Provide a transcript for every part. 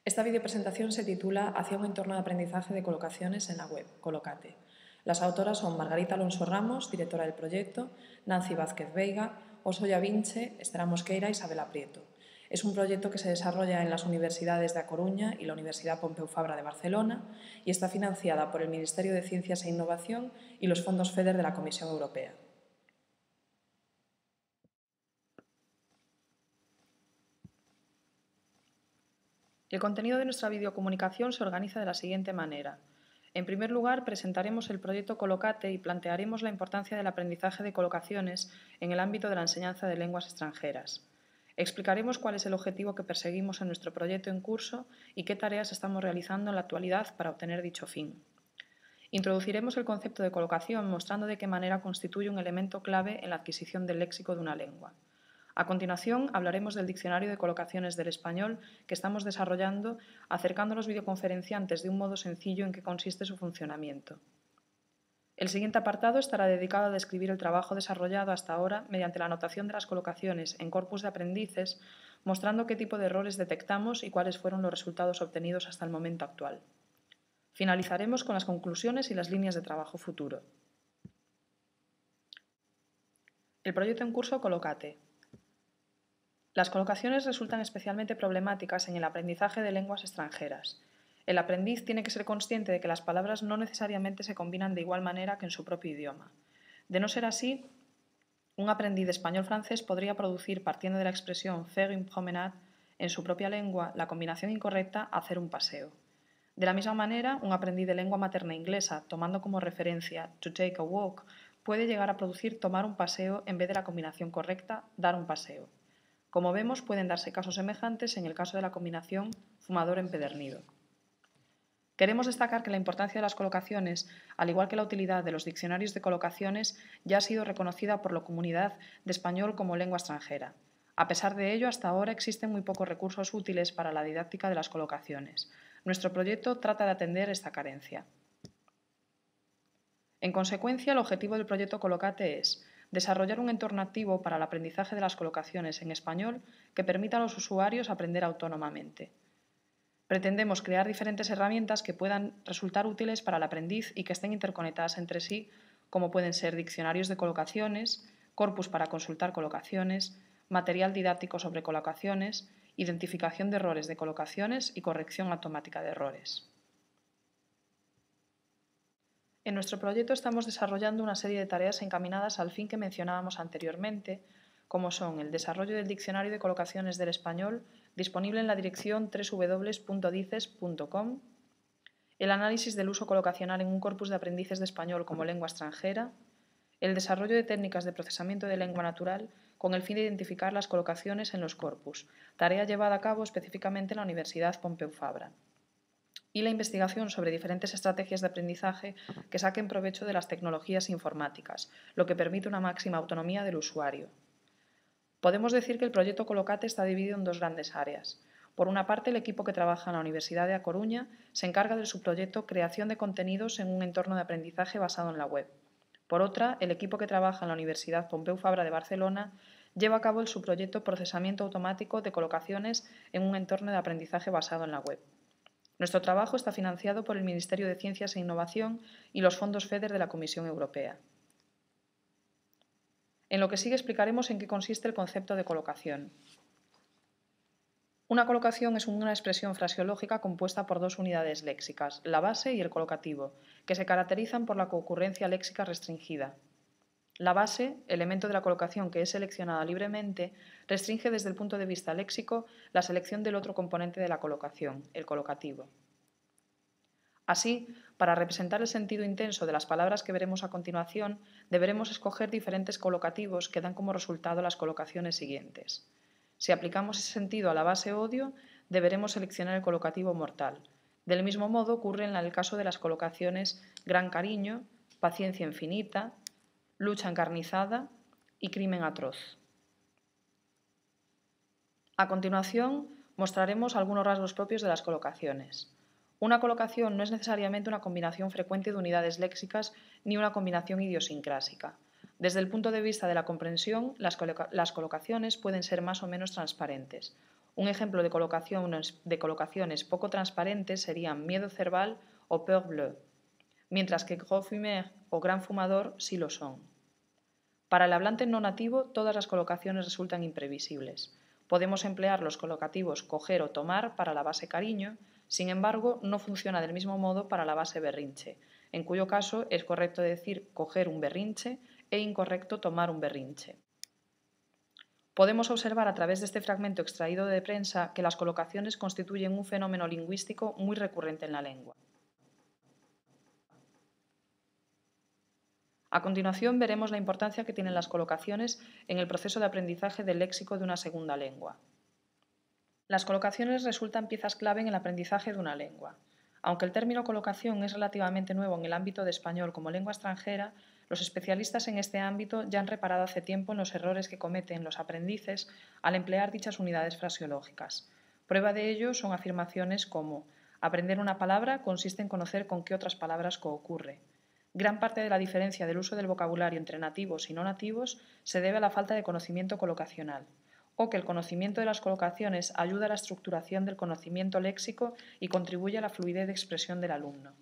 Esta videopresentación se titula Hacia un entorno de aprendizaje de colocaciones en la web, Colocate. Las autoras son Margarita Alonso Ramos, directora del proyecto, Nancy Vázquez Veiga, Osoya Vinche, Estela Mosqueira y Isabela Prieto. Es un proyecto que se desarrolla en las universidades de A Coruña y la Universidad Pompeu Fabra de Barcelona y está financiada por el Ministerio de Ciencias e Innovación y los fondos FEDER de la Comisión Europea. El contenido de nuestra videocomunicación se organiza de la siguiente manera. En primer lugar, presentaremos el proyecto Colocate y plantearemos la importancia del aprendizaje de colocaciones en el ámbito de la enseñanza de lenguas extranjeras. Explicaremos cuál es el objetivo que perseguimos en nuestro proyecto en curso y qué tareas estamos realizando en la actualidad para obtener dicho fin. Introduciremos el concepto de colocación mostrando de qué manera constituye un elemento clave en la adquisición del léxico de una lengua. A continuación, hablaremos del diccionario de colocaciones del español que estamos desarrollando, acercando a los videoconferenciantes de un modo sencillo en qué consiste su funcionamiento. El siguiente apartado estará dedicado a describir el trabajo desarrollado hasta ahora mediante la anotación de las colocaciones en corpus de aprendices, mostrando qué tipo de errores detectamos y cuáles fueron los resultados obtenidos hasta el momento actual. Finalizaremos con las conclusiones y las líneas de trabajo futuro. El proyecto en curso Colocate. Las colocaciones resultan especialmente problemáticas en el aprendizaje de lenguas extranjeras. El aprendiz tiene que ser consciente de que las palabras no necesariamente se combinan de igual manera que en su propio idioma. De no ser así, un aprendiz de español-francés podría producir, partiendo de la expresión faire une promenade, en su propia lengua, la combinación incorrecta hacer un paseo. De la misma manera, un aprendiz de lengua materna inglesa, tomando como referencia to take a walk, puede llegar a producir tomar un paseo en vez de la combinación correcta dar un paseo. Como vemos, pueden darse casos semejantes en el caso de la combinación fumador empedernido. Queremos destacar que la importancia de las colocaciones, al igual que la utilidad de los diccionarios de colocaciones, ya ha sido reconocida por la comunidad de español como lengua extranjera. A pesar de ello, hasta ahora existen muy pocos recursos útiles para la didáctica de las colocaciones. Nuestro proyecto trata de atender esta carencia. En consecuencia, el objetivo del proyecto Colocate es desarrollar un entorno activo para el aprendizaje de las colocaciones en español que permita a los usuarios aprender autónomamente. Pretendemos crear diferentes herramientas que puedan resultar útiles para el aprendiz y que estén interconectadas entre sí, como pueden ser diccionarios de colocaciones, corpus para consultar colocaciones, material didáctico sobre colocaciones, identificación de errores de colocaciones y corrección automática de errores. En nuestro proyecto estamos desarrollando una serie de tareas encaminadas al fin que mencionábamos anteriormente, como son el desarrollo del diccionario de colocaciones del español, disponible en la dirección www.dices.com, el análisis del uso colocacional en un corpus de aprendices de español como lengua extranjera, el desarrollo de técnicas de procesamiento de lengua natural con el fin de identificar las colocaciones en los corpus, tarea llevada a cabo específicamente en la Universidad Pompeu Fabra, y la investigación sobre diferentes estrategias de aprendizaje que saquen provecho de las tecnologías informáticas, lo que permite una máxima autonomía del usuario. Podemos decir que el proyecto Colocate está dividido en dos grandes áreas. Por una parte, el equipo que trabaja en la Universidad de A Coruña se encarga del subproyecto Creación de contenidos en un entorno de aprendizaje basado en la web. Por otra, el equipo que trabaja en la Universidad Pompeu Fabra de Barcelona lleva a cabo el subproyecto Procesamiento automático de colocaciones en un entorno de aprendizaje basado en la web. Nuestro trabajo está financiado por el Ministerio de Ciencias e Innovación y los fondos FEDER de la Comisión Europea. En lo que sigue explicaremos en qué consiste el concepto de colocación. Una colocación es una expresión fraseológica compuesta por dos unidades léxicas, la base y el colocativo, que se caracterizan por la concurrencia léxica restringida. La base, elemento de la colocación que es seleccionada libremente, restringe desde el punto de vista léxico la selección del otro componente de la colocación, el colocativo. Así, para representar el sentido intenso de las palabras que veremos a continuación, deberemos escoger diferentes colocativos que dan como resultado las colocaciones siguientes. Si aplicamos ese sentido a la base odio, deberemos seleccionar el colocativo mortal. Del mismo modo ocurre en el caso de las colocaciones gran cariño, paciencia infinita, lucha encarnizada y crimen atroz. A continuación, mostraremos algunos rasgos propios de las colocaciones. Una colocación no es necesariamente una combinación frecuente de unidades léxicas ni una combinación idiosincrásica. Desde el punto de vista de la comprensión, las colocaciones pueden ser más o menos transparentes. Un ejemplo de colocaciones poco transparentes serían miedo cerval o peur bleue, mientras que gros fumeur o gran fumador sí lo son. Para el hablante no nativo, todas las colocaciones resultan imprevisibles. Podemos emplear los colocativos coger o tomar para la base cariño, sin embargo, no funciona del mismo modo para la base berrinche, en cuyo caso es correcto decir coger un berrinche e incorrecto tomar un berrinche. Podemos observar a través de este fragmento extraído de prensa que las colocaciones constituyen un fenómeno lingüístico muy recurrente en la lengua. A continuación veremos la importancia que tienen las colocaciones en el proceso de aprendizaje del léxico de una segunda lengua. Las colocaciones resultan piezas clave en el aprendizaje de una lengua. Aunque el término colocación es relativamente nuevo en el ámbito de español como lengua extranjera, los especialistas en este ámbito ya han reparado hace tiempo en los errores que cometen los aprendices al emplear dichas unidades fraseológicas. Prueba de ello son afirmaciones como aprender una palabra consiste en conocer con qué otras palabras coocurre. Gran parte de la diferencia del uso del vocabulario entre nativos y no nativos se debe a la falta de conocimiento colocacional, o que el conocimiento de las colocaciones ayuda a la estructuración del conocimiento léxico y contribuye a la fluidez de expresión del alumno.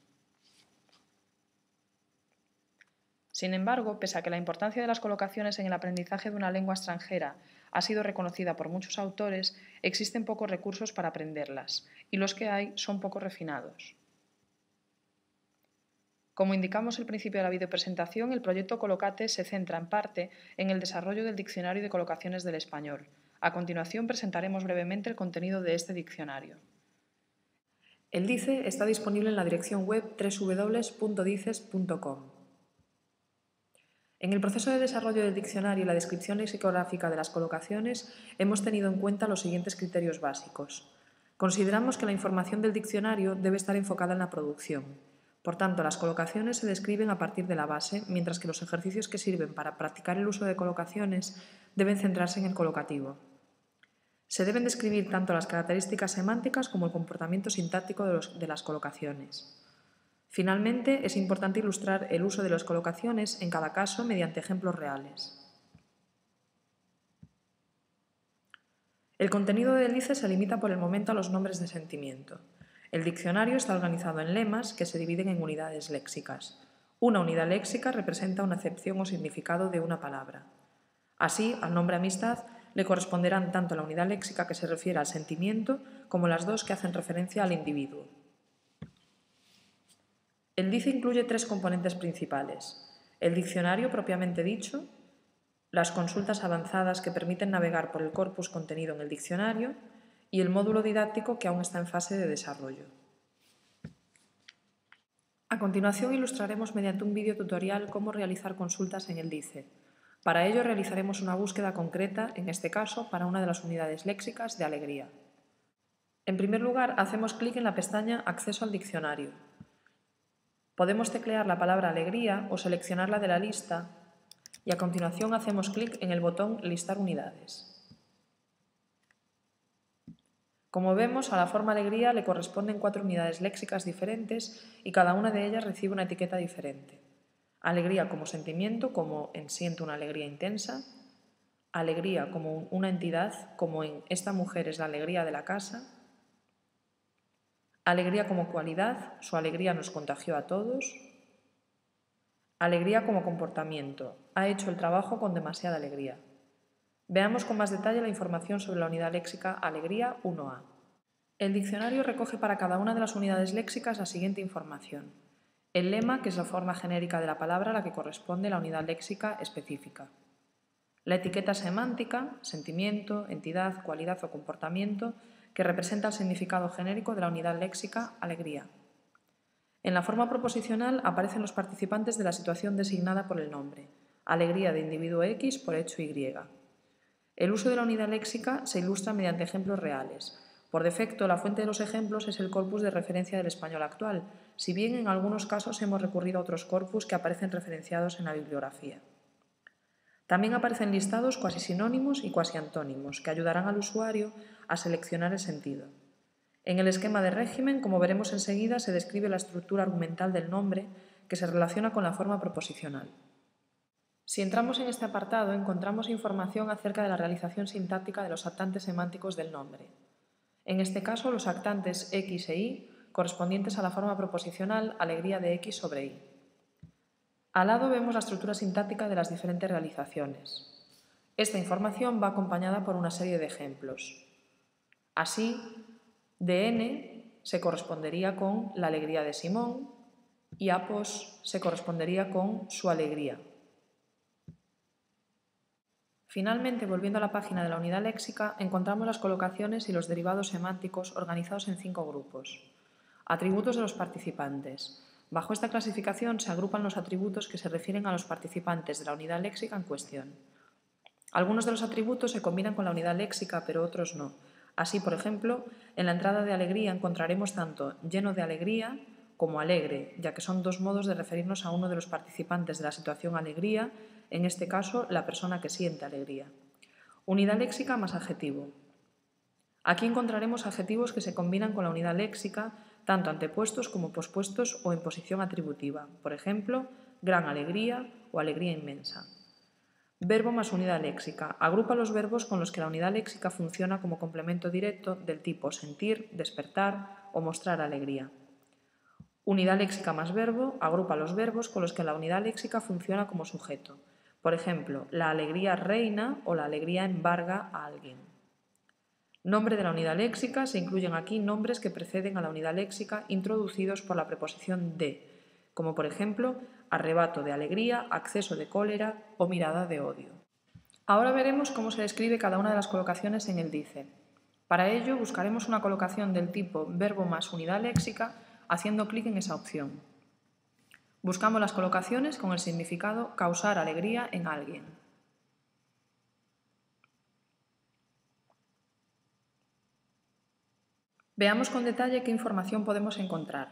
Sin embargo, pese a que la importancia de las colocaciones en el aprendizaje de una lengua extranjera ha sido reconocida por muchos autores, existen pocos recursos para aprenderlas, y los que hay son poco refinados. Como indicamos al principio de la videopresentación, el proyecto Colocate se centra en parte en el desarrollo del Diccionario de Colocaciones del Español. A continuación presentaremos brevemente el contenido de este diccionario. El DICE está disponible en la dirección web www.dices.com. En el proceso de desarrollo del diccionario y la descripción lexicográfica de las colocaciones hemos tenido en cuenta los siguientes criterios básicos. Consideramos que la información del diccionario debe estar enfocada en la producción. Por tanto, las colocaciones se describen a partir de la base, mientras que los ejercicios que sirven para practicar el uso de colocaciones deben centrarse en el colocativo. Se deben describir tanto las características semánticas como el comportamiento sintáctico de las colocaciones. Finalmente, es importante ilustrar el uso de las colocaciones en cada caso mediante ejemplos reales. El contenido del DICE se limita por el momento a los nombres de sentimiento. El diccionario está organizado en lemas que se dividen en unidades léxicas. Una unidad léxica representa una acepción o significado de una palabra. Así, al nombre amistad le corresponderán tanto la unidad léxica que se refiere al sentimiento como las dos que hacen referencia al individuo. El DICE incluye tres componentes principales: el diccionario propiamente dicho, las consultas avanzadas que permiten navegar por el corpus contenido en el diccionario y el módulo didáctico que aún está en fase de desarrollo. A continuación ilustraremos mediante un vídeo tutorial cómo realizar consultas en el DICE. Para ello realizaremos una búsqueda concreta, en este caso para una de las unidades léxicas de alegría. En primer lugar, hacemos clic en la pestaña Acceso al diccionario. Podemos teclear la palabra alegría o seleccionarla de la lista y a continuación hacemos clic en el botón Listar unidades. Como vemos, a la forma alegría le corresponden 4 unidades léxicas diferentes y cada una de ellas recibe una etiqueta diferente. Alegría como sentimiento, como en siento una alegría intensa. Alegría como una entidad, como en esta mujer es la alegría de la casa. Alegría como cualidad, su alegría nos contagió a todos. Alegría como comportamiento, ha hecho el trabajo con demasiada alegría. Veamos con más detalle la información sobre la unidad léxica alegría 1A. El diccionario recoge para cada una de las unidades léxicas la siguiente información. El lema, que es la forma genérica de la palabra a la que corresponde la unidad léxica específica. La etiqueta semántica, sentimiento, entidad, cualidad o comportamiento, que representa el significado genérico de la unidad léxica alegría. En la forma proposicional aparecen los participantes de la situación designada por el nombre, alegría de individuo X por hecho Y. El uso de la unidad léxica se ilustra mediante ejemplos reales. Por defecto, la fuente de los ejemplos es el corpus de referencia del español actual, si bien en algunos casos hemos recurrido a otros corpus que aparecen referenciados en la bibliografía. También aparecen listados cuasi sinónimos y cuasi antónimos, que ayudarán al usuario a seleccionar el sentido. En el esquema de régimen, como veremos enseguida, se describe la estructura argumental del nombre que se relaciona con la forma proposicional. Si entramos en este apartado, encontramos información acerca de la realización sintáctica de los actantes semánticos del nombre. En este caso, los actantes X e Y correspondientes a la forma proposicional alegría de X sobre Y. Al lado vemos la estructura sintáctica de las diferentes realizaciones. Esta información va acompañada por una serie de ejemplos. Así, DN se correspondería con la alegría de Simón y apos se correspondería con su alegría. Finalmente, volviendo a la página de la unidad léxica, encontramos las colocaciones y los derivados semánticos organizados en 5 grupos. Atributos de los participantes. Bajo esta clasificación se agrupan los atributos que se refieren a los participantes de la unidad léxica en cuestión. Algunos de los atributos se combinan con la unidad léxica, pero otros no. Así, por ejemplo, en la entrada de alegría encontraremos tanto lleno de alegría como alegre, ya que son dos modos de referirnos a uno de los participantes de la situación alegría, en este caso, la persona que siente alegría. Unidad léxica más adjetivo. Aquí encontraremos adjetivos que se combinan con la unidad léxica, tanto antepuestos como pospuestos o en posición atributiva. Por ejemplo, gran alegría o alegría inmensa. Verbo más unidad léxica. Agrupa los verbos con los que la unidad léxica funciona como complemento directo del tipo sentir, despertar o mostrar alegría. Unidad léxica más verbo. Agrupa los verbos con los que la unidad léxica funciona como sujeto. Por ejemplo, la alegría reina o la alegría embarga a alguien. Nombre de la unidad léxica. Se incluyen aquí nombres que preceden a la unidad léxica introducidos por la preposición de, como por ejemplo, arrebato de alegría, acceso de cólera o mirada de odio. Ahora veremos cómo se describe cada una de las colocaciones en el dice. Para ello buscaremos una colocación del tipo verbo más unidad léxica haciendo clic en esa opción. Buscamos las colocaciones con el significado causar alegría en alguien. Veamos con detalle qué información podemos encontrar.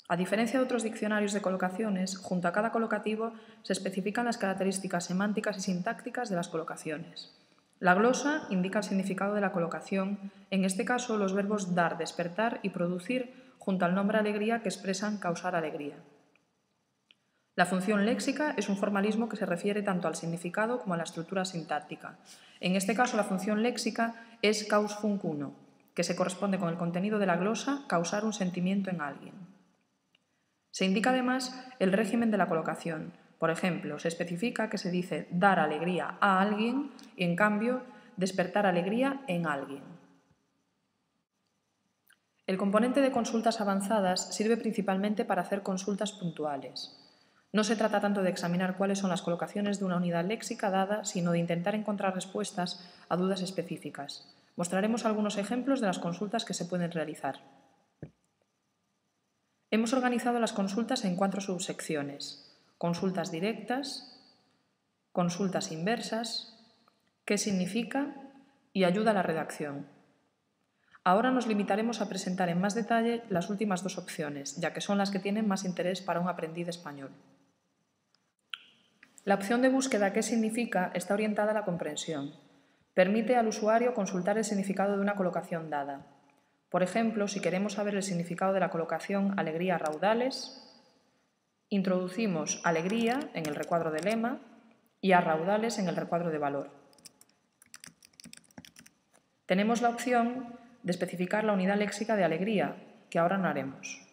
A diferencia de otros diccionarios de colocaciones, junto a cada colocativo se especifican las características semánticas y sintácticas de las colocaciones. La glosa indica el significado de la colocación, en este caso los verbos dar, despertar y producir, junto al nombre alegría que expresan causar alegría. La función léxica es un formalismo que se refiere tanto al significado como a la estructura sintáctica. En este caso, la función léxica es caus func 1, que se corresponde con el contenido de la glosa causar un sentimiento en alguien. Se indica además el régimen de la colocación. Por ejemplo, se especifica que se dice dar alegría a alguien y, en cambio, despertar alegría en alguien. El componente de consultas avanzadas sirve principalmente para hacer consultas puntuales. No se trata tanto de examinar cuáles son las colocaciones de una unidad léxica dada, sino de intentar encontrar respuestas a dudas específicas. Mostraremos algunos ejemplos de las consultas que se pueden realizar. Hemos organizado las consultas en 4 subsecciones: consultas directas, consultas inversas, qué significa y ayuda a la redacción. Ahora nos limitaremos a presentar en más detalle las últimas 2 opciones, ya que son las que tienen más interés para un aprendiz de español. La opción de búsqueda ¿qué significa? Está orientada a la comprensión. Permite al usuario consultar el significado de una colocación dada. Por ejemplo, si queremos saber el significado de la colocación alegría a raudales, introducimos alegría en el recuadro de lema y a raudales en el recuadro de valor. Tenemos la opción de especificar la unidad léxica de alegría, que ahora no haremos.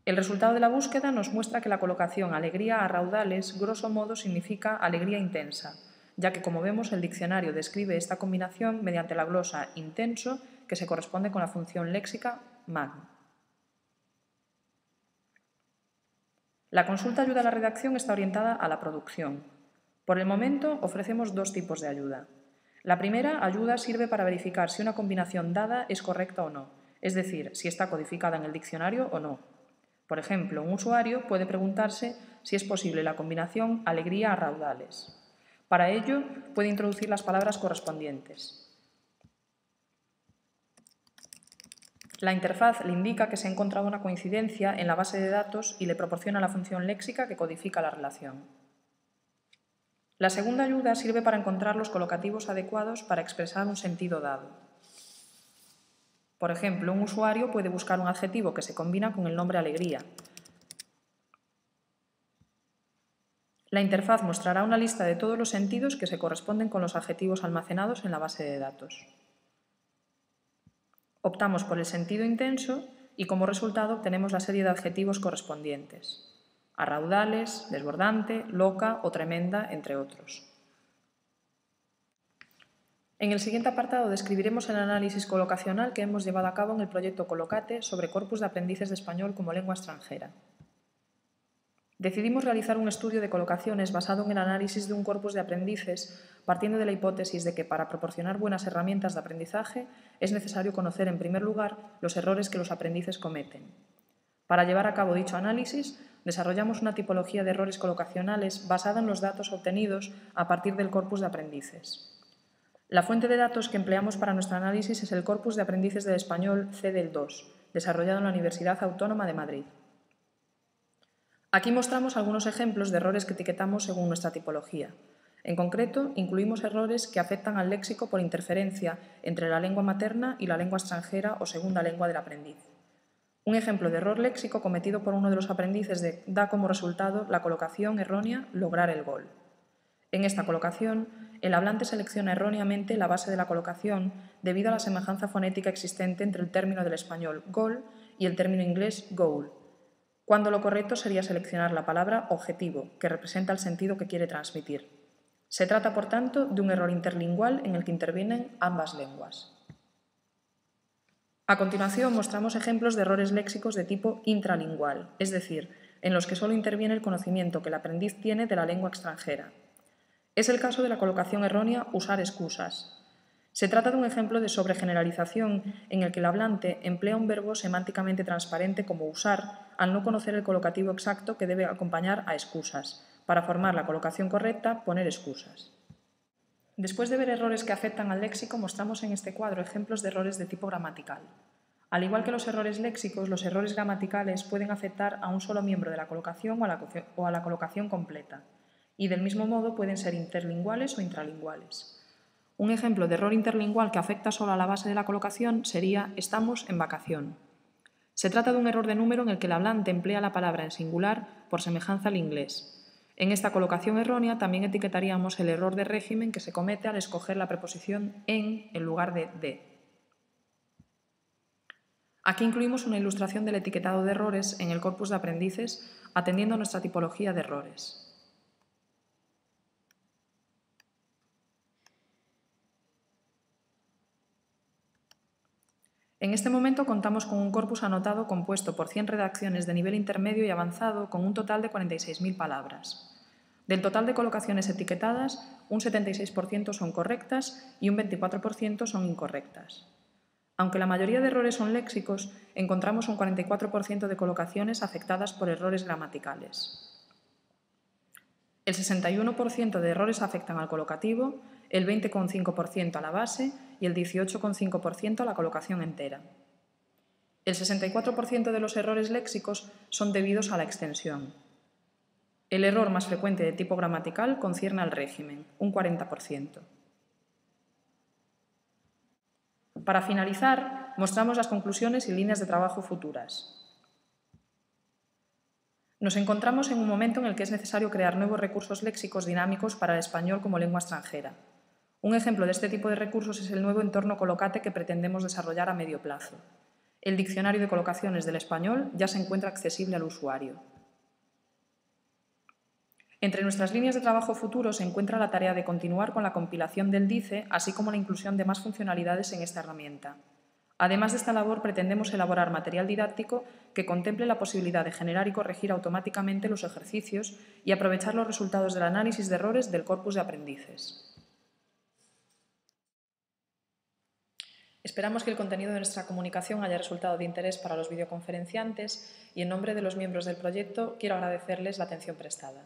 El resultado de la búsqueda nos muestra que la colocación alegría a raudales, grosso modo, significa alegría intensa, ya que, como vemos, el diccionario describe esta combinación mediante la glosa intenso, que se corresponde con la función léxica mag. La consulta ayuda a la redacción está orientada a la producción. Por el momento, ofrecemos 2 tipos de ayuda. La primera ayuda sirve para verificar si una combinación dada es correcta o no, es decir, si está codificada en el diccionario o no. Por ejemplo, un usuario puede preguntarse si es posible la combinación alegría a raudales. Para ello, puede introducir las palabras correspondientes. La interfaz le indica que se ha encontrado una coincidencia en la base de datos y le proporciona la función léxica que codifica la relación. La segunda ayuda sirve para encontrar los colocativos adecuados para expresar un sentido dado. Por ejemplo, un usuario puede buscar un adjetivo que se combina con el nombre alegría. La interfaz mostrará una lista de todos los sentidos que se corresponden con los adjetivos almacenados en la base de datos. Optamos por el sentido intenso y como resultado obtenemos la serie de adjetivos correspondientes: a raudales, desbordante, loca o tremenda, entre otros. En el siguiente apartado describiremos el análisis colocacional que hemos llevado a cabo en el proyecto Colocate sobre corpus de aprendices de español como lengua extranjera. Decidimos realizar un estudio de colocaciones basado en el análisis de un corpus de aprendices, partiendo de la hipótesis de que para proporcionar buenas herramientas de aprendizaje es necesario conocer, en primer lugar, los errores que los aprendices cometen. Para llevar a cabo dicho análisis, desarrollamos una tipología de errores colocacionales basada en los datos obtenidos a partir del corpus de aprendices. La fuente de datos que empleamos para nuestro análisis es el corpus de aprendices del español CDEL2, desarrollado en la Universidad Autónoma de Madrid. Aquí mostramos algunos ejemplos de errores que etiquetamos según nuestra tipología. En concreto, incluimos errores que afectan al léxico por interferencia entre la lengua materna y la lengua extranjera o segunda lengua del aprendiz. Un ejemplo de error léxico cometido por uno de los aprendices da como resultado la colocación errónea «lograr el gol». En esta colocación, el hablante selecciona erróneamente la base de la colocación debido a la semejanza fonética existente entre el término del español «gol» y el término inglés «goal», cuando lo correcto sería seleccionar la palabra objetivo, que representa el sentido que quiere transmitir. Se trata, por tanto, de un error interlingual en el que intervienen ambas lenguas. A continuación, mostramos ejemplos de errores léxicos de tipo intralingual, es decir, en los que solo interviene el conocimiento que el aprendiz tiene de la lengua extranjera. Es el caso de la colocación errónea usar excusas. Se trata de un ejemplo de sobregeneralización en el que el hablante emplea un verbo semánticamente transparente como usar al no conocer el colocativo exacto que debe acompañar a excusas. Para formar la colocación correcta, poner excusas. Después de ver errores que afectan al léxico, mostramos en este cuadro ejemplos de errores de tipo gramatical. Al igual que los errores léxicos, los errores gramaticales pueden afectar a un solo miembro de la colocación o a la colocación completa, y del mismo modo pueden ser interlinguales o intralinguales. Un ejemplo de error interlingual que afecta solo a la base de la colocación sería «estamos en vacación». Se trata de un error de número en el que el hablante emplea la palabra en singular por semejanza al inglés. En esta colocación errónea también etiquetaríamos el error de régimen que se comete al escoger la preposición en lugar de. Aquí incluimos una ilustración del etiquetado de errores en el corpus de aprendices atendiendo a nuestra tipología de errores. En este momento contamos con un corpus anotado compuesto por 100 redacciones de nivel intermedio y avanzado con un total de 46.000 palabras. Del total de colocaciones etiquetadas, un 76% son correctas y un 24% son incorrectas. Aunque la mayoría de errores son léxicos, encontramos un 44% de colocaciones afectadas por errores gramaticales. El 61% de errores afectan al colocativo, el 20,5% a la base y el 18,5% a la colocación entera. El 64% de los errores léxicos son debidos a la extensión. El error más frecuente de tipo gramatical concierne al régimen, un 40%. Para finalizar, mostramos las conclusiones y líneas de trabajo futuras. Nos encontramos en un momento en el que es necesario crear nuevos recursos léxicos dinámicos para el español como lengua extranjera. Un ejemplo de este tipo de recursos es el nuevo entorno Colocate que pretendemos desarrollar a medio plazo. El diccionario de colocaciones del español ya se encuentra accesible al usuario. Entre nuestras líneas de trabajo futuro se encuentra la tarea de continuar con la compilación del DICE, así como la inclusión de más funcionalidades en esta herramienta. Además de esta labor, pretendemos elaborar material didáctico que contemple la posibilidad de generar y corregir automáticamente los ejercicios y aprovechar los resultados del análisis de errores del corpus de aprendices. Esperamos que el contenido de nuestra comunicación haya resultado de interés para los videoconferenciantes y, en nombre de los miembros del proyecto, quiero agradecerles la atención prestada.